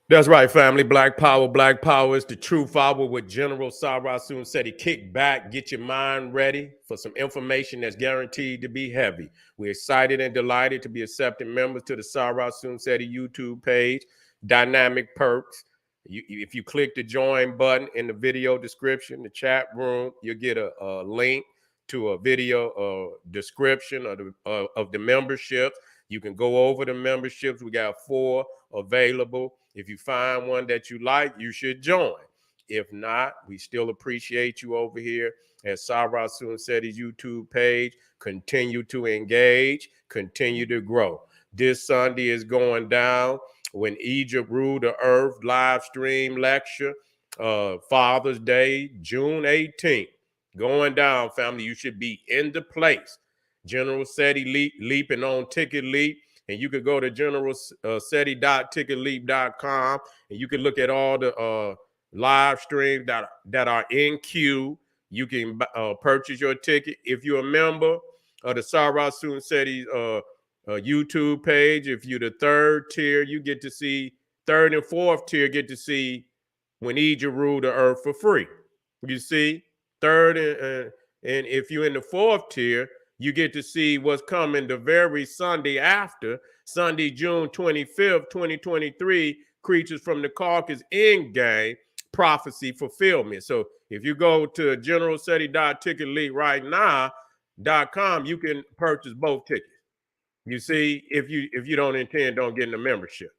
That's right, family. Black Power. Black Power is the truth hour with General Sarah Soon said he kick back, get your mind ready for some information that's guaranteed to be heavy. We're excited and delighted to be accepting members to the Sarah Soon said YouTube page. Dynamic perks. If you click the join button in the video description, the chat room, you'll get a link to a video description of the memberships. You can go over the memberships. We got 4 available. If you find one that you like, you should join. If not, we still appreciate you over here at Sarah Soon Seti's YouTube page. Continue to engage, continue to grow. This Sunday is going down when Egypt ruled the earth live stream lecture, Father's Day, June 18th. Going down, family. You should be in the place. General Seti leaping on Ticket Leap. And you could go to generalseti.ticketleap.com and you can look at all the live streams that are in queue. You can purchase your ticket. If you're a member of the Sarah Soon Seti's YouTube page, if you're the third tier, you get to see, third and fourth tier get to see when Egypt ruled the earth for free. You see, third and if you're in the fourth tier, you get to see what's coming the very Sunday after, Sunday, June 25th, 2023, Creatures from the Caucasus End Game, Prophecy Fulfillment. So if you go to generalseti.ticketleap right now.com, you can purchase both tickets. You see, if you don't intend on getting a membership.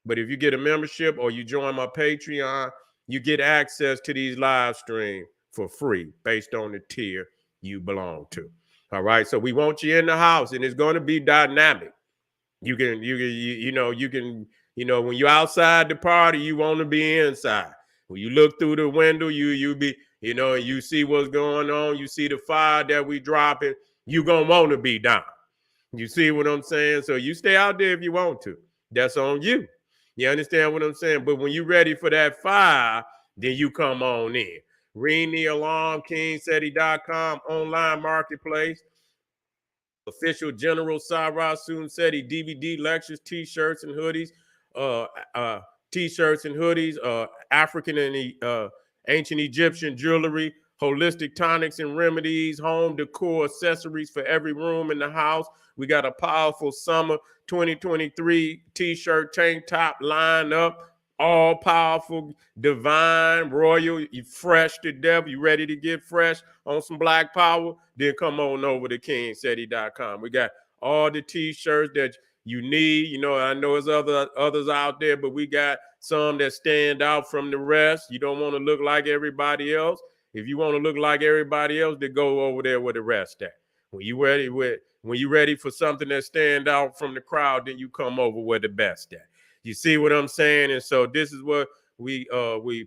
But if you get a membership or you join my Patreon, you get access to these live streams for free based on the tier you belong to. All right. So we want you in the house and it's going to be dynamic. You can, when you're outside the party, you want to be inside. When you look through the window, you be, you see what's going on. You see the fire that we dropping. You going to want to be down. You see what I'm saying? So you stay out there if you want to. That's on you. You understand what I'm saying? But when you're ready for that fire, then you come on in. Ring the alarm, kingseti.com, online marketplace, official General Sarah Soon Seti DVD lectures, t-shirts and hoodies, African and ancient Egyptian jewelry, holistic tonics and remedies, home decor accessories for every room in the house. We got a powerful summer 2023 t-shirt, tank top line up. All powerful, divine, royal, you fresh to death. You ready to get fresh on some black power? Then come on over to kingseti.com. We got all the t-shirts that you need. I know there's others out there, but we got some that stand out from the rest. You don't want to look like everybody else. If you want to look like everybody else, then go over there with the rest at. When you ready for something that stand out from the crowd, then you come over where the best at. You see what I'm saying? And so this is what we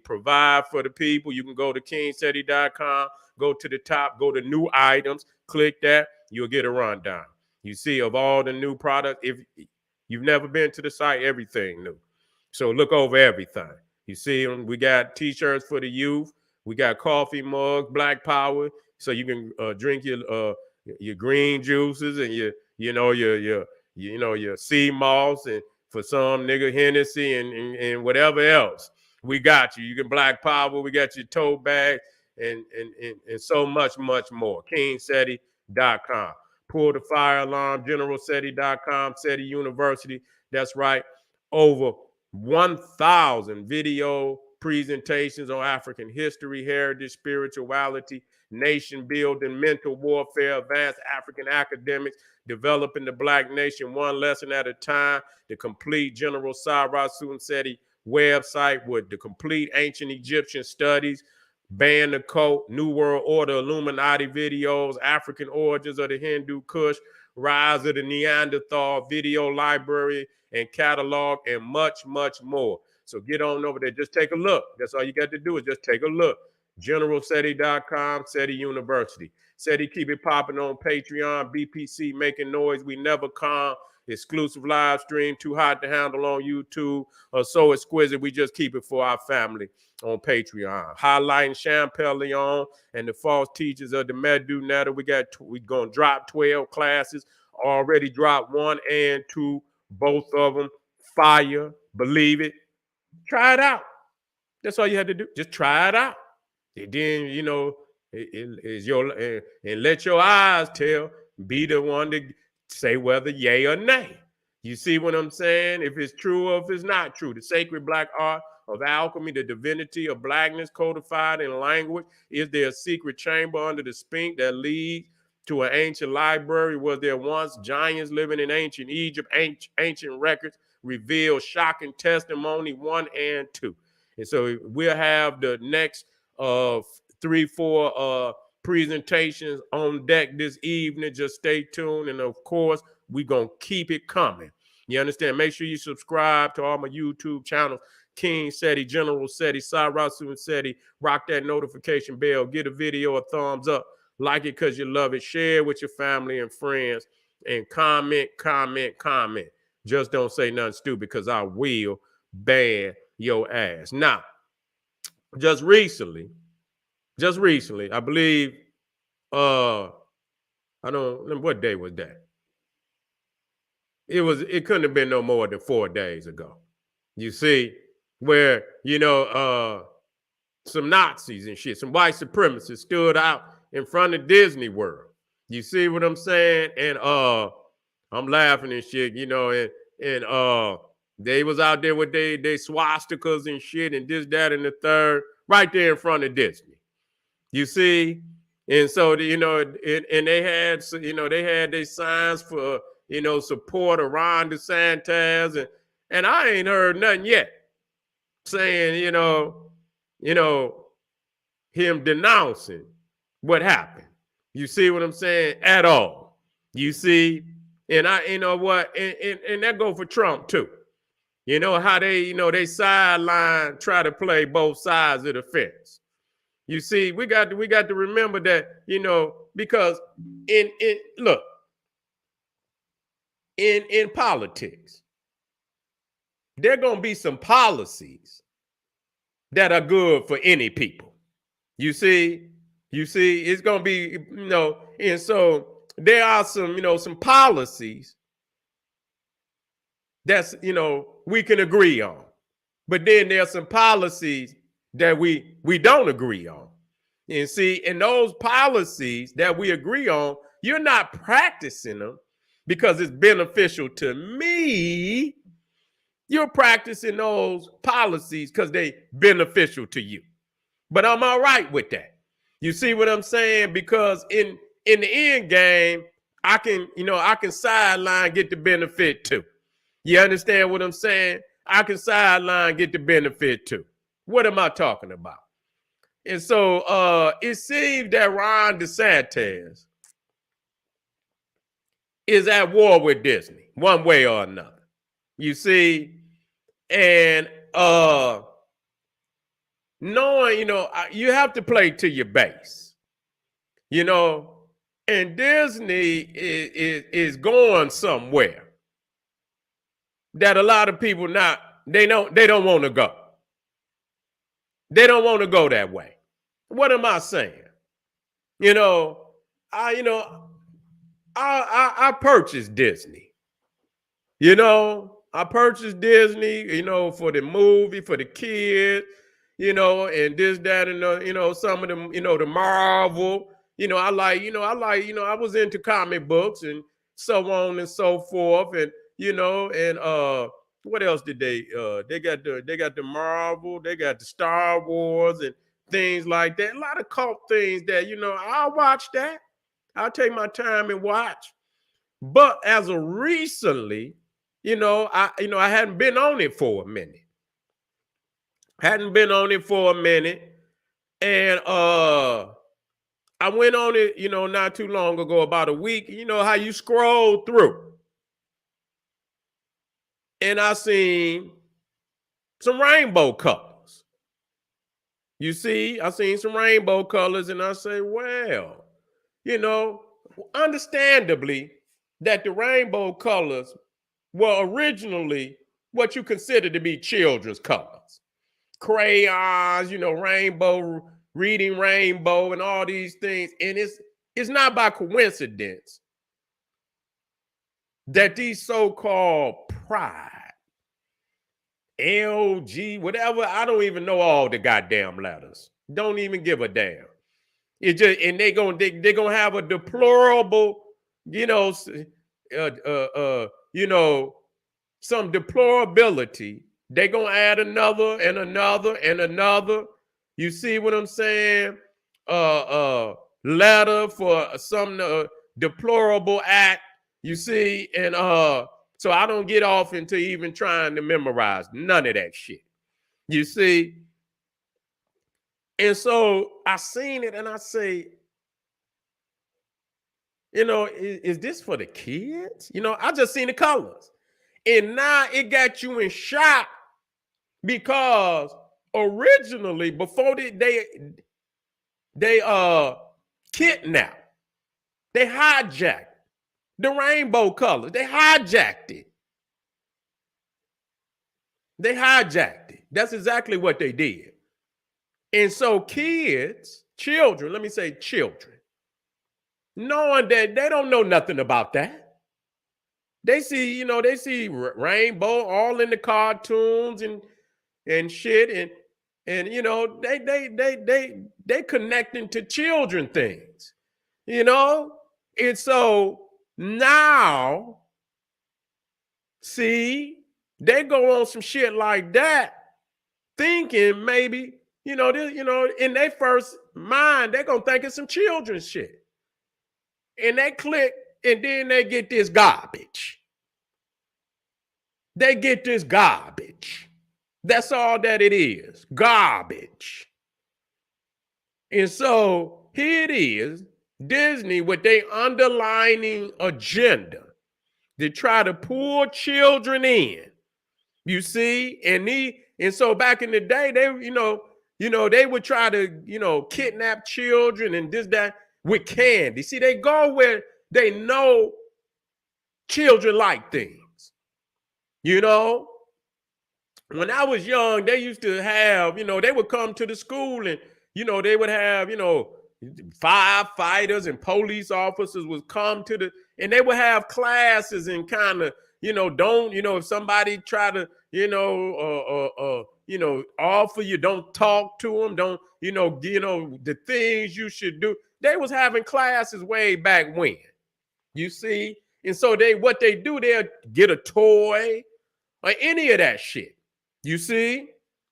provide for the people. You can go to kingseti.com, go to the top, go to new items, click that, you'll get a rundown. You see of all the new products. If you've never been to the site, everything new. So look over everything. You see them. We got t-shirts for the youth. We got coffee mugs, Black Power, so you can drink your green juices and your sea moss, and for some nigga Hennessy and whatever else. We got you. You can Black Power. We got your tote bag and so much more. KingSeti.com. Pull the fire alarm. GeneralSeti.com. Seti University. That's right. Over 1,000 video presentations on African history, heritage, spirituality, nation building, mental warfare, advanced African academics, developing the Black nation one lesson at a time. The complete General Sarah Soon Seti website with the complete ancient Egyptian studies, Ban the Cult, New World Order, Illuminati videos, African origins of the Hindu Kush, Rise of the Neanderthal video library and catalog, and much more. So get on over there. Just take a look. That's all you got to do is just take a look. GeneralSeti.com, Seti University. Seti keep it popping on Patreon, BPC making noise. We never calm. Exclusive live stream, too hot to handle on YouTube, so exquisite. We just keep it for our family on Patreon. Highlighting Champel Leon and the false teachers of the Medu Netta. We're going to drop 12 classes. Already dropped 1 and 2, both of them. Fire, believe it. Try it out. That's all you had to do. Just try it out. And then, you know, it is your and let your eyes tell, be the one to say whether yay or nay. You see what I'm saying? If it's true or if it's not true. The sacred black art of alchemy, the divinity of blackness codified in language. Is there a secret chamber under the sphinx that leads to an ancient library? Was there once giants living in ancient Egypt? Ancient records reveal shocking testimony 1 and 2. And so we'll have the next 3-4 presentations on deck this evening. Just stay tuned. And of course, we're going to keep it coming. You understand? Make sure you subscribe to all my YouTube channels. King Seti, General Seti, Sarasu and Seti. Rock that notification bell. Give a video a thumbs up. Like it because you love it. Share it with your family and friends. And comment. Just don't say nothing stupid because I will ban your ass. Now, just recently, I believe, I don't remember what day was that. It couldn't have been no more than 4 days ago. You see, where, you know, some Nazis and shit, some white supremacists stood out in front of Disney World. You see what I'm saying? And I'm laughing and shit, you know, and they was out there with they swastikas and shit and this, that, and the third, right there in front of Disney. You see? And so, you know, and they had, you know, they had their signs for, you know, support of Ron DeSantis. And I ain't heard nothing yet saying, you know, him denouncing what happened. You see what I'm saying? At all. You see? And you know what? And that go for Trump too. You know how they, you know, they sideline try to play both sides of the fence. You see, we got to remember that, you know, because in politics, there are going to be some policies that are good for any people. You see, it's going to be, you know, and so there are some, you know, some policies that's, you know, we can agree on. But then there are some policies that we don't agree on. And see, in those policies that we agree on, you're not practicing them because it's beneficial to me. You're practicing those policies because they beneficial to you. But I'm all right with that. You see what I'm saying? Because in the end game, I can sideline, get the benefit too. You understand what I'm saying? I can sideline, get the benefit too. What am I talking about? And so it seems that Ron DeSantis is at war with Disney, one way or another. You see, and knowing, you know, you have to play to your base, you know, and Disney is going somewhere that a lot of people they don't want to go. They don't want to go that way. What am I saying? You know, I purchased Disney. You know, I purchased Disney, you know, for the movie, for the kids, you know, and this, that, and you know, some of them, you know, the Marvel, you know, I was into comic books and so on and so forth. And, you know, and what else did they got the Marvel, they got the Star Wars and things like that. A lot of cult things that, you know, I'll watch that. I'll take my time and watch. But as of recently, you know, I hadn't been on it for a minute. And I went on it, you know, not too long ago, about a week. You know how you scroll through. And I seen some rainbow colors. You see, I seen some rainbow colors, and I say, well, you know, understandably, that the rainbow colors were originally what you consider to be children's colors. Crayons, you know, rainbow, reading rainbow, and all these things. And it's not by coincidence that these so-called pride LG, whatever. I don't even know all the goddamn letters. Don't even give a damn. It just and they gonna have a deplorable, you know, you know, some deplorability. They gonna add another and another and another. You see what I'm saying? Letter for some deplorable act. You see, and so I don't get off into even trying to memorize none of that shit. You see, and so I seen it and I say, you know, is this for the kids? You know, I just seen the colors. And now it got you in shock because originally, before they kidnapped, they hijacked the rainbow colors. They hijacked it. They hijacked it. That's exactly what they did. And so kids, children, let me say children, knowing that they don't know nothing about that. They see, you know, they see rainbow all in the cartoons and shit, and you know, they connecting to children things, you know? And so now, see, they go on some shit like that, thinking maybe, you know, this, you know, in their first mind, they're gonna think it's some children's shit. And they click, and then they get this garbage. They get this garbage. That's all that it is. Garbage. And so here it is, Disney with their underlining agenda to try to pull children in. You see, and so back in the day, they, they would try to, kidnap children and this, that with candy. See, they go where they know children like things. You know, when I was young, they used to have, they would come to the school and, they would have, firefighters and police officers would come to and they would have classes and kind of, if somebody try to, offer you, don't talk to them, don't, the things you should do. They was having classes way back when, you see? And so what they do, they'll get a toy or any of that shit, you see,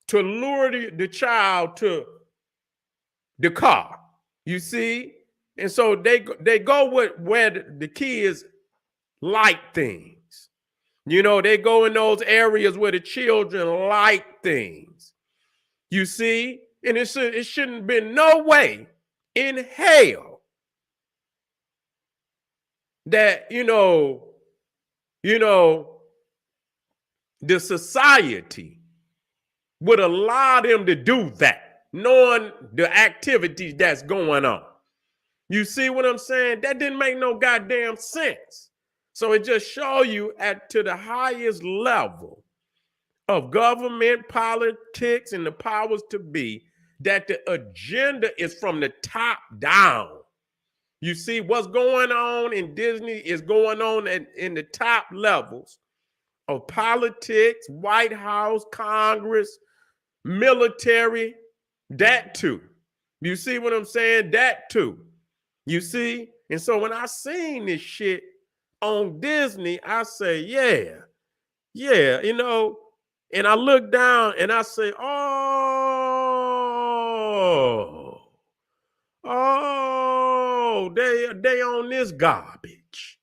to lure the child to the car, you see? And so they go with where the kids like things. They go in those areas where the children like things, you see? And it shouldn't be no way in hell that, the society would allow them to do that, knowing the activities that's going on. You see what I'm saying? That didn't make no goddamn sense. So it just shows you to the highest level of government, politics, and the powers to be, that the agenda is from the top down. You see, what's going on in Disney is going on in the top levels of politics, White House, Congress, military, that too. You see what I'm saying? That too. You see? And so when I seen this shit on Disney, I say, yeah, and I look down and I say, they on this garbage.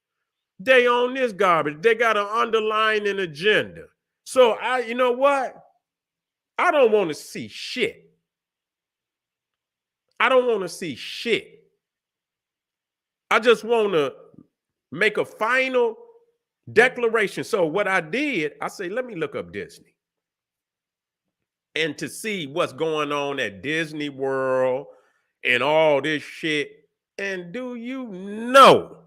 They on this garbage. They got an underlying agenda. So you know what? I don't want to see shit. I don't want to see shit. I just want to make a final declaration. So what I did, I say, let me look up Disney and to see what's going on at Disney World and all this shit. And do you know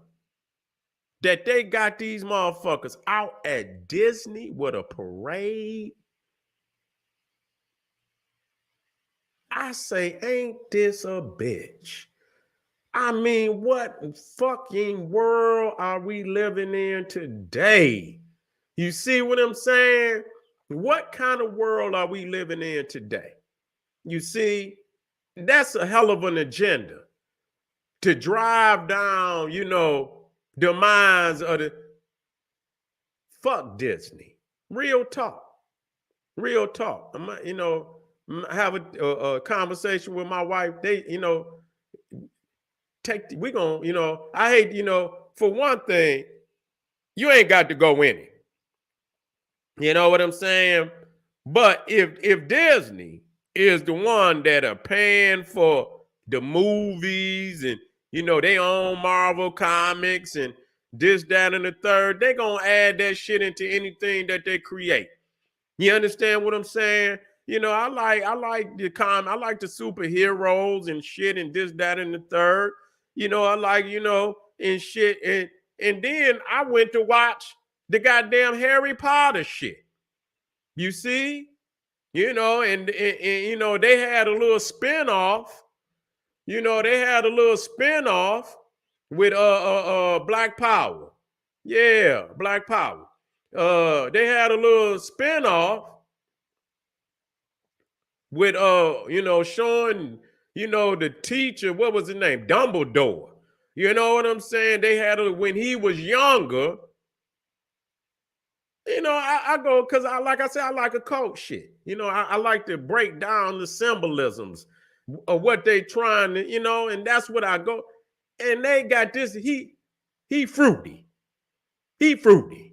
that they got these motherfuckers out at Disney with a parade? I say, ain't this a bitch? I mean, what fucking world are we living in today? You see what I'm saying? What kind of world are we living in today? You see, that's a hell of an agenda to drive down, the minds of the fuck Disney. Real talk. Real talk. Have a conversation with my wife. They, we gonna, I hate, for one thing, you ain't got to go in it. You know what I'm saying? But if Disney is the one that are paying for the movies and they own Marvel Comics and this, that, and the third, they gonna add that shit into anything that they create. You understand what I'm saying? I like the superheroes and shit and this, that, and the third. I like, and shit. And then I went to watch the goddamn Harry Potter shit. You see? And they had a little spinoff. They had a little spinoff with Black Power. Yeah, Black Power. They had a little spinoff with showing, the teacher, what was his name? Dumbledore. You know what I'm saying? They had when he was younger. I go because like I said, I like occult shit. I like to break down the symbolisms of what they trying to, and that's what I go. And they got this, he fruity. He fruity.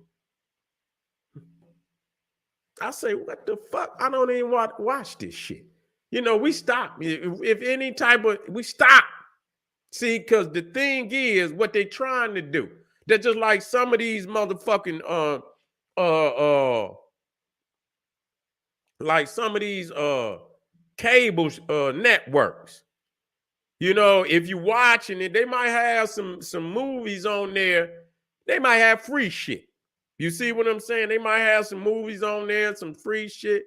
I say, what the fuck? I don't even want to watch this shit. We stop. If any type of, we stop. See, because the thing is, what they trying to do, they're just like some of these motherfucking, like some of these cable networks. If you watching it, they might have some movies on there. They might have free shit. You see what I'm saying? They might have some movies on there, some free shit,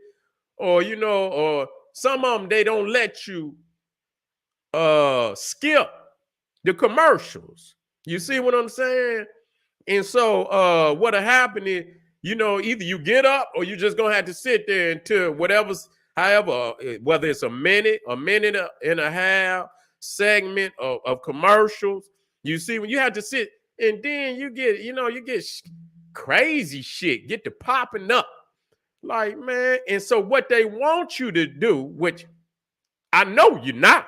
or or some of them they don't let you skip the commercials. You see what I'm saying? And so what'll happen is, either you get up or you just gonna have to sit there until however, whether it's a minute and a half segment of commercials. You see, when you have to sit, and then you get, crazy shit get to popping up. Like, man, and so what they want you to do, which I know you're not,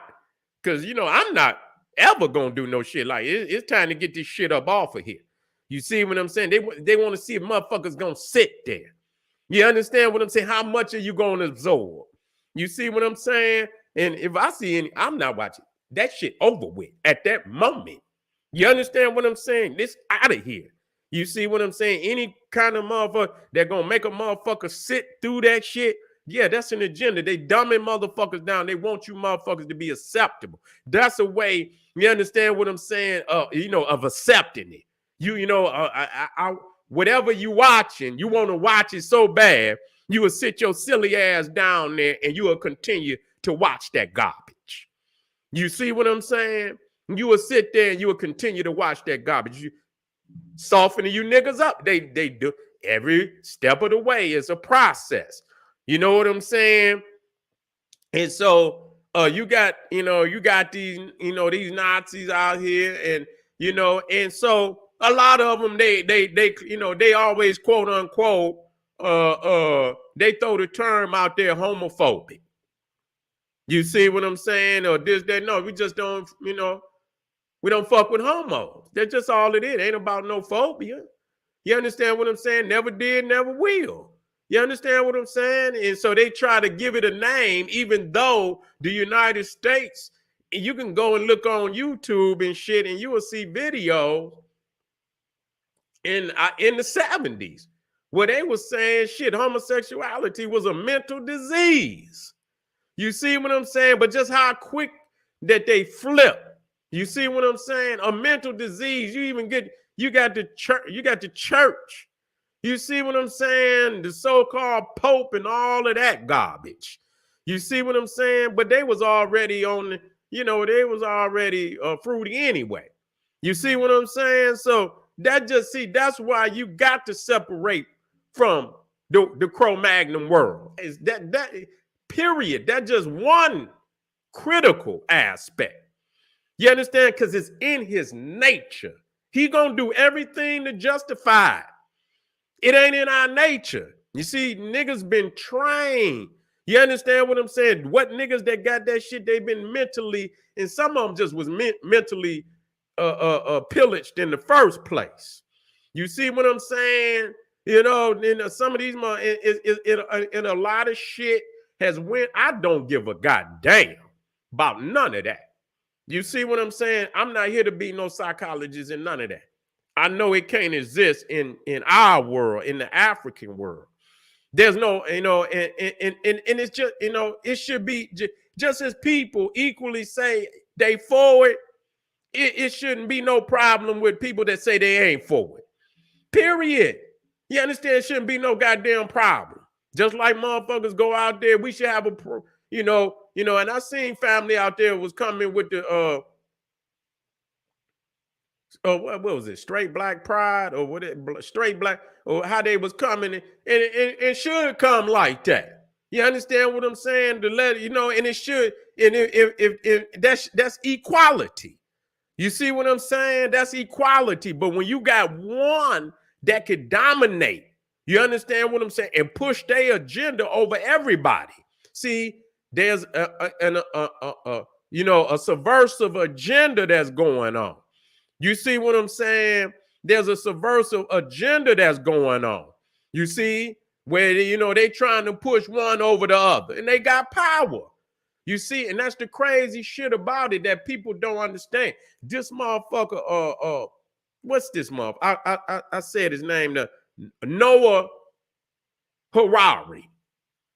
because I'm not ever gonna do no shit like it. It's time to get this shit up off of here. You see what I'm saying? They want to see if motherfuckers gonna sit there. You understand what I'm saying? How much are you gonna absorb? You see what I'm saying? And if I see any, I'm not watching. That shit over with at that moment. You understand what I'm saying? This out of here. You see what I'm saying? Any kind of motherfucker that gonna make a motherfucker sit through that shit, yeah, that's an agenda. They dumbing motherfuckers down. They want you motherfuckers to be acceptable. That's a way, you understand what I'm saying? Of accepting it. Whatever you watching, you want to watch it so bad, you will sit your silly ass down there and you will continue to watch that garbage. You see what I'm saying? You will sit there and you will continue to watch that garbage. You softening you niggas up. They do every step of the way is a process. You know what I'm saying? And so you got these, these Nazis out here, and and so a lot of them they always quote unquote they throw the term out there homophobic. You see what I'm saying? Or this, that, no, we just don't, we don't fuck with homos. That's just all it is. It ain't about no phobia. You understand what I'm saying? Never did, never will. You understand what I'm saying? And so they try to give it a name, even though the United States, you can go and look on YouTube and shit, and you will see videos in the 70s where they were saying shit, homosexuality was a mental disease. You see what I'm saying? But just how quick that they flip. You see what I'm saying? A mental disease. You got the church. You see what I'm saying? The so-called Pope and all of that garbage. You see what I'm saying? But they was already on, they was already fruity anyway. You see what I'm saying? So that's why you got to separate from the Cro-Magnon world. Is that period? That's just one critical aspect. You understand? Because it's in his nature. He gonna do everything to justify it. It ain't in our nature. You see, niggas been trained. You understand what I'm saying? What niggas that got that shit, they've been mentally, and some of them just was mentally pillaged in the first place. You see what I'm saying? You know, then some of these in a lot of shit has went. I don't give a goddamn about none of that. You see what I'm saying? I'm not here to be no psychologist and none of that. I know it can't exist in our world, in the African world. There's no, you know, and it's just, you know, it should be just as people equally say they forward. It shouldn't be no problem with people that say they ain't forward. Period. You understand? It shouldn't be no goddamn problem. Just like motherfuckers go out there, we should have a, you know, and I seen family out there was coming with the what was it? Straight black pride or what? Straight black or how they was coming, and it should come like that. You understand what I'm saying? To let you know, and it should, and if that's equality. You see what I'm saying? That's equality. But when you got one that could dominate, you understand what I'm saying, and push their agenda over everybody. See, there's a subversive agenda that's going on. You see what I'm saying? There's a subversive agenda that's going on. You see, where they trying to push one over the other, and they got power. You see, and that's the crazy shit about it that people don't understand. This motherfucker, what's this motherfucker? I said his name, Noah Harari.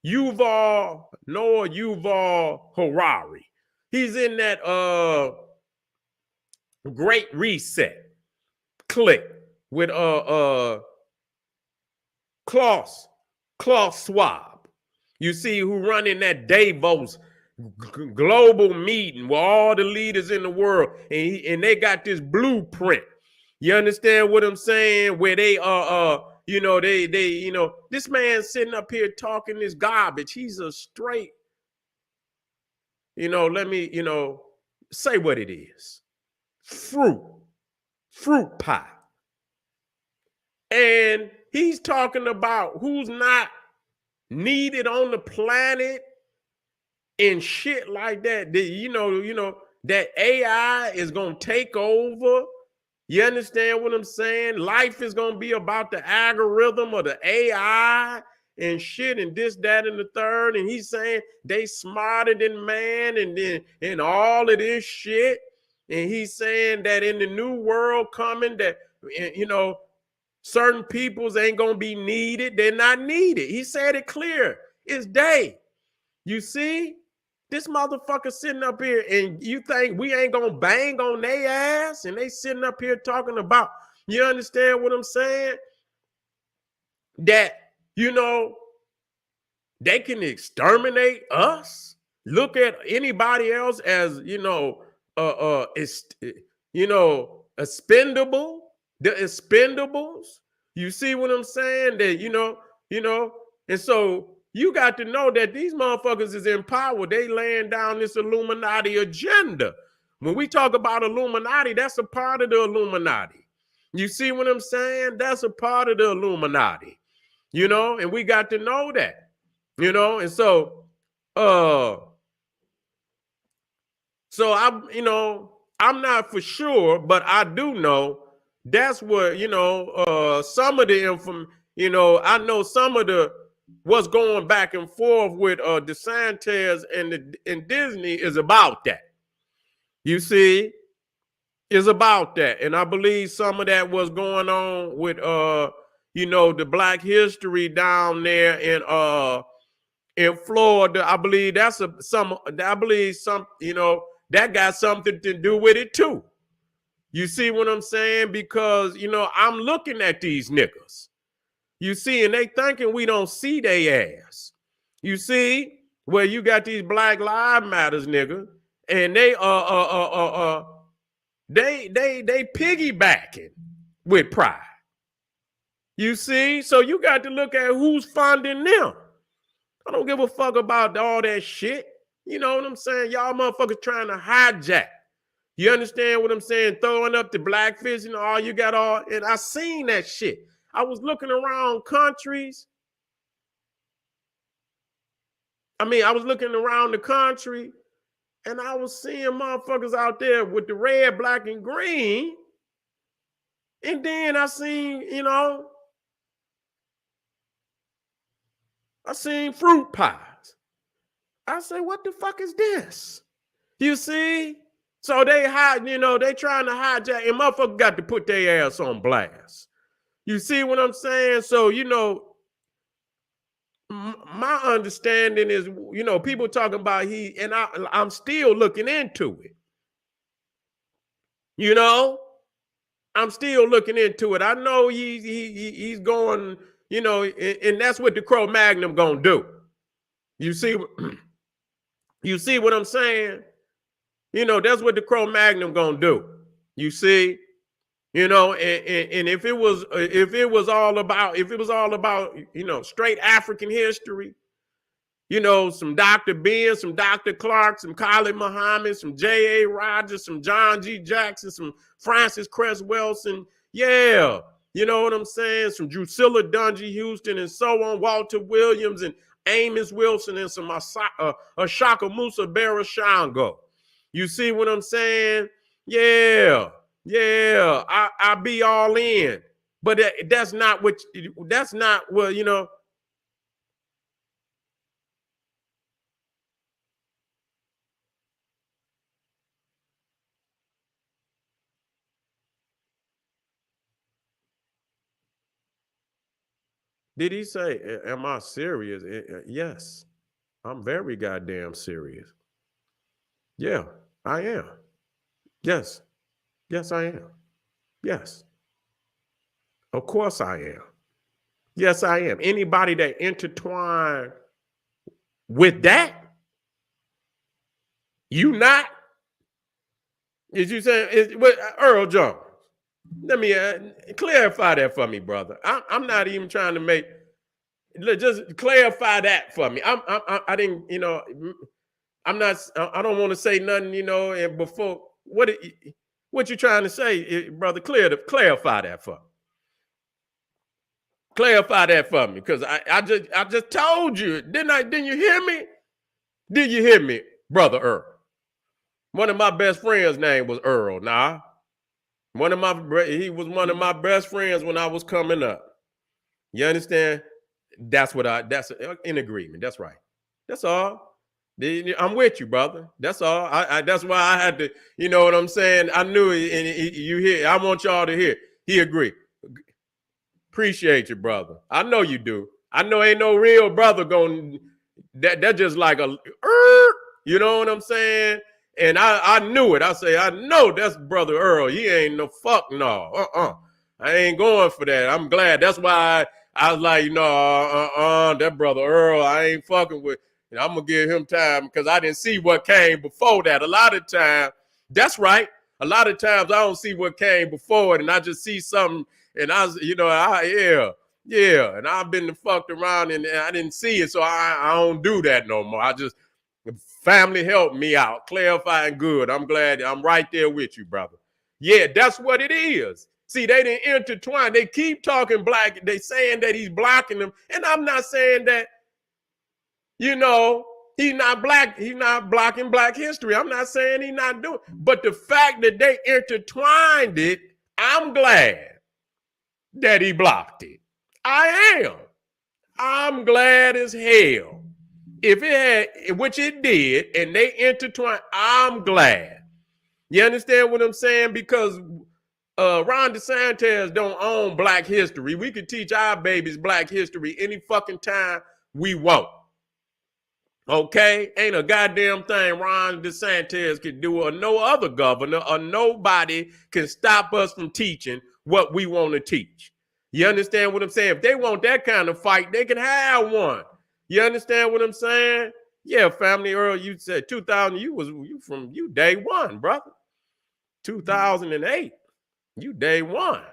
Noah Yuval Harari. He's in that Great Reset clique with Klaus Schwab. You see, who running that Davos global meeting with all the leaders in the world, and they got this blueprint. You understand what I'm saying? Where they this man sitting up here talking this garbage. He's a straight, let me, say what it is. Fruit pie. And he's talking about who's not needed on the planet and shit like that. That AI is going to take over. You understand what I'm saying? Life is going to be about the algorithm or the AI and shit and this, that, and the third. And he's saying they smarter than man and all of this shit. And he's saying that in the new world coming that, certain peoples ain't going to be needed. They're not needed. He said it clear. It's day. You see? This motherfucker sitting up here and you think we ain't going to bang on their ass and they sitting up here talking about, you understand what I'm saying? That, they can exterminate us. Look at anybody else as, expendable. The expendables. You see what I'm saying? That, and so you got to know that these motherfuckers is in power. They laying down this Illuminati agenda. When we talk about Illuminati, that's a part of the Illuminati. You see what I'm saying? That's a part of the Illuminati, and we got to know that, and so I'm not for sure, but I do know that's what, some of the I know some of the what's going back and forth with DeSANTIS and Disney is about that. You see, is about that. And I believe some of that was going on with the Black history down there in Florida. I believe that got something to do with it too. You see what I'm saying? Because, I'm looking at these niggas. You see, and they thinking we don't see they ass. You see, where you got these Black Lives Matters niggas, and they piggybacking with pride. You see? So you got to look at who's funding them. I don't give a fuck about all that shit. You know what I'm saying? Y'all motherfuckers trying to hijack. You understand what I'm saying? Throwing up the blackfish and all you got all, and I seen that shit. I was looking around countries. I was looking around the country and I was seeing motherfuckers out there with the red, black, and green. And then I seen, I seen fruit pies. I said, what the fuck is this? You see? So they they trying to hijack, and motherfuckers got to put their ass on blast. You see what I'm saying? So, my understanding is, people talking about and I'm still looking into it. I'm still looking into it. I know he's going, and that's what the Cro-Magnon gonna do. You see, you see what I'm saying? That's what the Cro-Magnon gonna do. You see, and if it was all about straight African history, some Dr. Ben, some Dr. Clark, some Khalid Muhammad, some J.A. Rogers, some John G. Jackson, some Francis Cress Wilson. Yeah, you know what I'm saying? Some Drusilla Dungy Houston and so on, Walter Williams and Amos Wilson and some Ashaka Musa Barashango. You see what I'm saying? Yeah, I be all in. But that's not what, Did he say, am I serious? Yes, I'm very goddamn serious. Yeah, I am. Yes, I am. Yes, of course I am. Yes, I am. Anybody that intertwined with that, you not? Is you saying, Earl Jones? Let me clarify that for me, brother. I'm not even trying to make. Just clarify that for me. I didn't. I'm not. I don't want to say nothing. And before what you trying to say, brother? Clarify that for me. Clarify that for me, because I just told you, didn't you hear me? Did you hear me, brother Earl? One of my best friends' name was Earl. Nah. He was one of my best friends when I was coming up. You understand? That's in agreement. That's right. That's all. I'm with you, brother. That's all. That's why I had to, you know what I'm saying? I knew it, and you hear. I want y'all to hear. He agreed. Appreciate you, brother. I know you do. I know ain't no real brother going, that just like a, you know what I'm saying? And I knew it. I know that's brother Earl. He ain't no fuck no. I ain't going for that. I'm glad. That's why I was like, that brother Earl, I ain't fucking with. I'm going to give him time because I didn't see what came before that. A lot of times, that's right. A lot of times I don't see what came before it, and I just see something, and yeah. And I've been fucked around, and I didn't see it, so I don't do that no more. I just, family helped me out, clarifying good. I'm glad I'm right there with you, brother. Yeah, that's what it is. See, they didn't intertwine. They keep talking black. They saying that he's blocking them. And I'm not saying that, he's not black. He's not blocking black history. I'm not saying he's not doing. But the fact that they intertwined it, I'm glad that he blocked it. I am. I'm glad as hell. If it had, which it did, and they intertwined, I'm glad. You understand what I'm saying? Because Ron DeSantis don't own black history. We could teach our babies black history any fucking time we want. Okay? Ain't a goddamn thing Ron DeSantis could do, or no other governor, or nobody can stop us from teaching what we want to teach. You understand what I'm saying? If they want that kind of fight, they can have one. You understand what I'm saying? Yeah, family Earl, you said 2000, you day one, brother. 2008, you day one.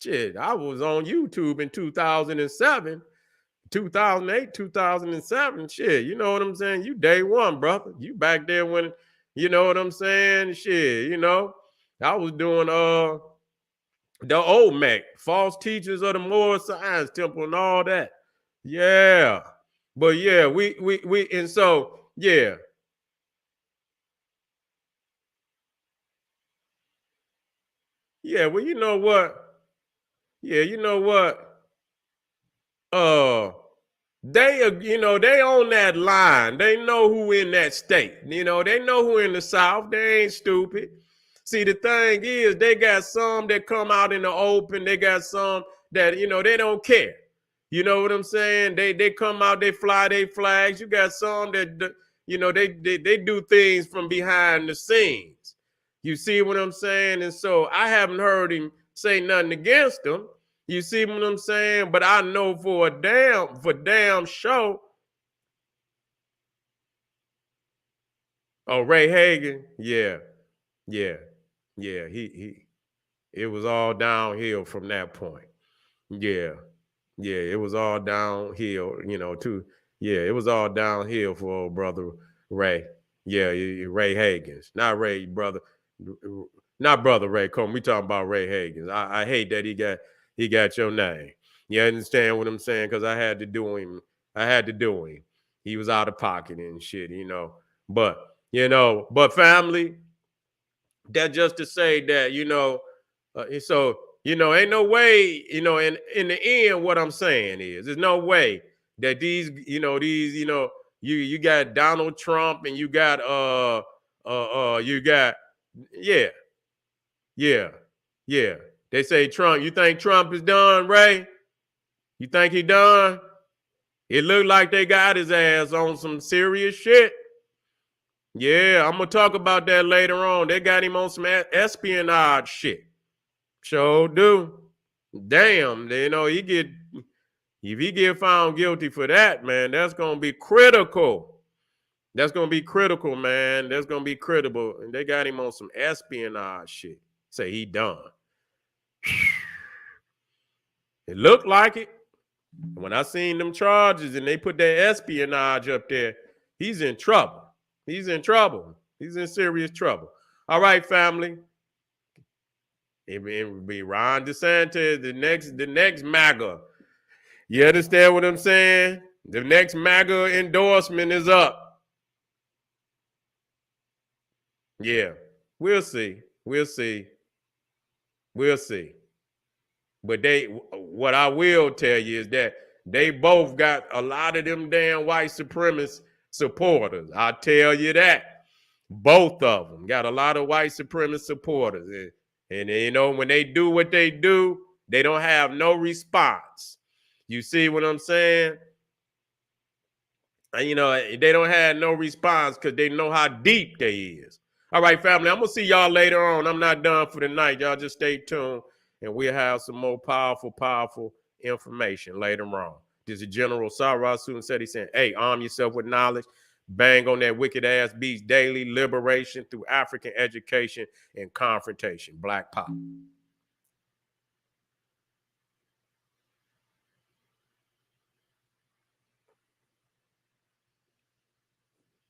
Shit, I was on YouTube in 2007, 2008, 2007. Shit, you know what I'm saying? You day one, brother. You back there when, you know what I'm saying? Shit, you know. I was doing the old Mac, false teachers of the Moore Science Temple and all that. Yeah. But yeah, we and so yeah. Yeah, well, you know what? Yeah, you know what? Uh they you know, they on that line. They know who in that state. You know, they know who in the South. They ain't stupid. See, the thing is, they got some that come out in the open. They got some that, you know, they don't care. You know what I'm saying? They come out, they fly their flags. You got some that, you know, they do things from behind the scenes. You see what I'm saying? And so I haven't heard him say nothing against them. You see what I'm saying? But I know for damn sure. Oh, Ray Hagan, yeah, yeah, yeah. He it was all downhill from that point. Yeah, yeah, it was all downhill, you know, too. Yeah, it was all downhill for old brother Ray. Yeah, Ray Hagens, not Ray brother, not brother Ray Coleman. We talking about Ray Hagens. I hate that he got your name. You understand what I'm saying? Because I had to do him. I had to do him. He was out of pocket and shit, you know. But but family, that just to say that, so, ain't no way, in the end, what I'm saying is, there's no way that you got Donald Trump and you got, yeah, yeah, yeah. They say Trump, you think Trump is done, Ray? You think he done? It looked like they got his ass on some serious shit. Yeah, I'm gonna talk about that later on. They got him on some espionage shit. Sure do. Damn, if he get found guilty for that, man, that's gonna be critical. That's gonna be critical, man. That's gonna be critical. And they got him on some espionage shit. Say he done. It looked like it. When I seen them charges and they put that espionage up there, he's in trouble. He's in trouble. He's in serious trouble. All right, family. It would be Ron DeSantis, the next MAGA. You understand what I'm saying? The next MAGA endorsement is up. Yeah, we'll see. We'll see. We'll see. But what I will tell you is that they both got a lot of them damn white supremacist supporters. I tell you that. Both of them got a lot of white supremacist supporters. And when they do what they do, they don't have no response. You see what I'm saying? And, they don't have no response because they know how deep they is. All right, family, I'm going to see y'all later on. I'm not done for the night. Y'all just stay tuned, and we'll have some more powerful information later on. This is General Sarah Susan said, he said, hey, arm yourself with knowledge. Bang on that wicked ass beats daily, liberation through African education and confrontation. Black Pop.